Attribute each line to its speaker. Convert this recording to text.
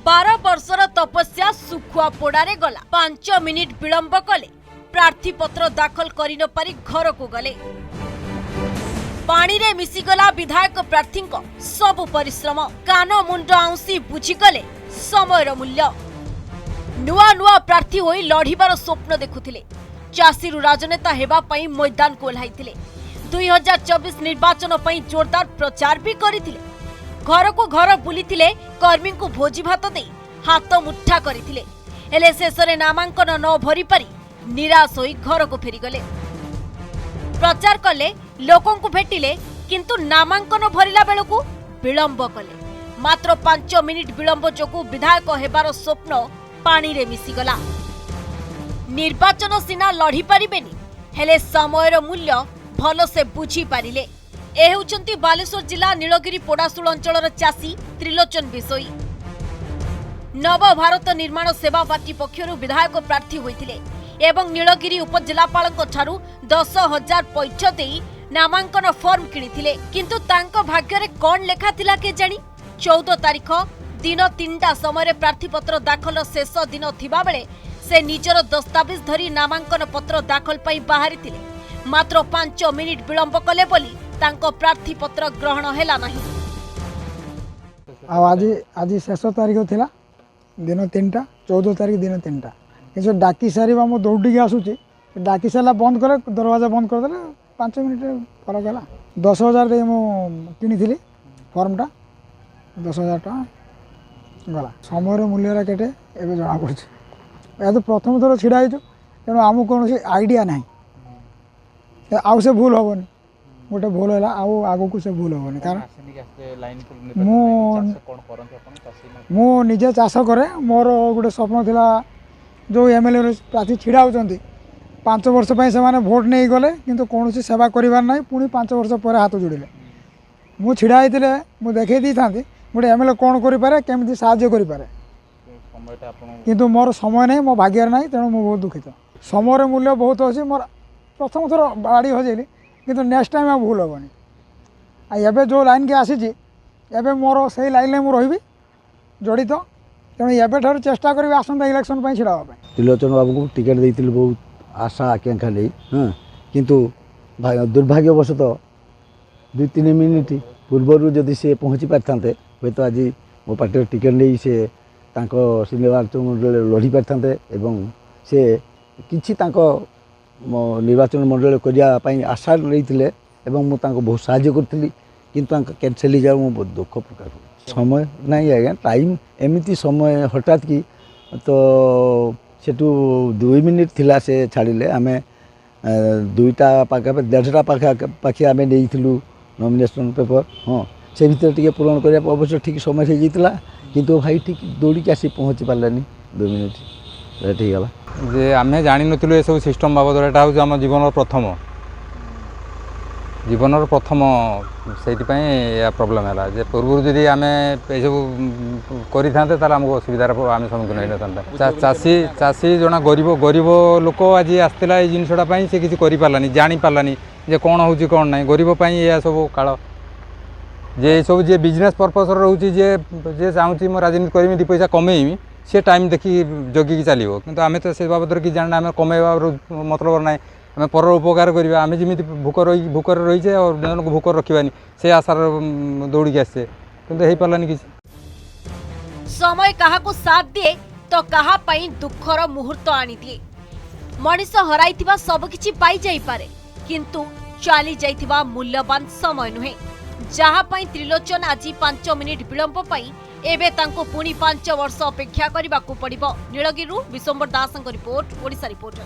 Speaker 1: 12 वर्षर तपस्या सुखुआ पोड़ारे गला 5 मिनिट विलंब कले प्रार्थी पत्र दाखल करि न पारि घर को गले। पानी रे मिसिगला विधायक प्रार्थी सब परिश्रम कान मुंड आउसी बुझीगले समयर मूल्य। नुआ नुआ प्रार्थी होई लढ़िबार स्वप्न देखुथिले, चाषीरू राजनेता हेबा पई मैदान को ओह्लाइथिले, 2024 निर्वाचन पई जोरदार प्रचार भी करिथिले, घर को घर बुलीथिले, कर्मी को भोजी भात दे हाथ मुठा करिथिले, हेले शेषरे नामांकन न भरी पारि निराश होई घर को फेरीगले। प्रचार कले, लोकों को भेटिले, किंतु नामांकन भरिला बेलकु विलंब कले। मात्र 5 मिनिट विलंब जोगु विधायक हेबार स्वप्न पानी रे मिसिगला। निर्वाचन सीना लढ़ी पारिबेनी, हेले समयर मूल्य भल से बुझी पारिले। ए हेउचंती बालेश्वर जिला नीलगिरी पोडासुल अंचलर चाषी त्रिलोचन बिसोई। नव भारत निर्माण सेवा पार्टी पक्षरु विधायक प्रार्थी होइथिले एवं नीलगिरी उपजिलापालक ठारू 10,000 पैठ देई नामांकन फॉर्म किनिथिले, किंतु तांको भाग्य रे कोन लेखा थिला के जानी 14 तारीख दिन 3टा समय प्रार्थीपत्र दाखल शेष दिन थिबा बेले से निजर दस्तावेज धरी नामांकन पत्र दाखल पई बाहरी थिले। मात्र 5 मिनिट विलंब कले बोली तांको प्रार्थीपत्र ग्रहण हेला नाही।
Speaker 2: आज शेष तारीख थिला दिन 3टा 14 तारीख दिन 3टा किसी डाकी सारा मो दौड़ी आसूची डाकी सारा बंद करे दरवाजा बंद करदे 5 मिनिट फरक है। 10,000 दे मु किनी फॉर्मटा 10,000 टका गला। समय मूल्य केटे एवं जना पड़ी तो प्रथम थर छिड़ा तेणु आम कौन आइडिया ना आउ से भूल हेनी गोटे भूल है आग को से भूल हेनी कारण मु निजे चाष करे मोर गोटे स्वप्न थिला जो एमएलए प्रार्थी छिड़ा होती 5 वर्ष से भोट नहीं गले किंतु कौन सेवा करार ना पुणी 5 वर्ष पर हाथ जोड़े मु छिड़ा होते मुझे देखई दी था गोटे एमएलए कौन करे केमी साहाय्य करे किंतु मोर समय नहीं मो भाग्य ना तेणु मुझे बहुत दुखित। समय मूल्य बहुत अच्छी मोर प्रथम थर बाड़ी हजेली किंतु नेक्स्ट टाइम आ भूल हेनी एबे जो लाइन के आसी एबे मोर से लाइन में मुझे जड़ित तेणु एबे ठार चेष्टा करी आसंता इलेक्शन पर छिड़ा
Speaker 3: त्रिलोचन बाबू को टिकेट देती बहुत आशा आकांक्षा नहीं हाँ किंतु दुर्भाग्यवशतः 2-3 मिनिट पूर्वर जदि से पहुँची पारि हे तो आज मो पार्टी टिकेट नहीं से निर्वाचन मंडल लड़ी पारि एवं से किसी निर्वाचन मंडल करने आशा नहीं बहुत साहाय्य करी किंतु कैंसल हो मुझे बहुत दुख प्रकार समय नहीं आज्ञा टाइम एमती समय हठात कि तो सेठू 2 मिनिट थिला से छाड़िले आम 2टा पाखापाखि 1.5टा पाखापाखि आम नहीं नॉमिनेशन पेपर हाँ से भीतर टी पूरण करने अवश्य ठीक समय हो जाता किंतु भाई ठीक दौड़ी आसी पहुँची पारानी 2 मिनिट लेट हो गला
Speaker 4: जे आम जानी नु ये सब सिस्टम बाबद एटा हूँ आम जीवन प्रथम से प्रोब्लेम है जे पूर्व जदि आम सब करें आमको असुविधार आम सम्मुखीन होता चाषी जना गरीब लोक आज आसला ये जिनसटापी से किसी कर जानी पारानी जे कौन हो कौन ना गरीब यह सब काल जे सब जे बिजनेस पर्पस रोचे जे चाहूँगी मो राजनीति करी 2 पैसा कमेमी से टाइम देखी जगिकी चलो किंतु आम तो से बाबद कि जाना आम कमेवा मतलब ना आम पर उपकार करवा आम जमी भूकर रहीचे और जन को भूकर रखानी से आशार दौड़ी आसे किंतु हो पारानी किसी।
Speaker 1: समय काहाको साथ दिए तो कहा पई दुखर मुहूर्त आनी दिए। मनीष हराइथिबा सब किछि पाई जाई पारे किंतु चाली जाइथिबा मूल्यवान समय नुहे जहा पई त्रिलोचन आज 5 मिनिट विलंब पई एबे तांको पुणी 5 वर्ष अपेक्षा करबाकू पड़िबो। नीलगिरी विश्वम्बर दासଙ୍କ रिपोर्ट, ओडिशा रिपोर्टर।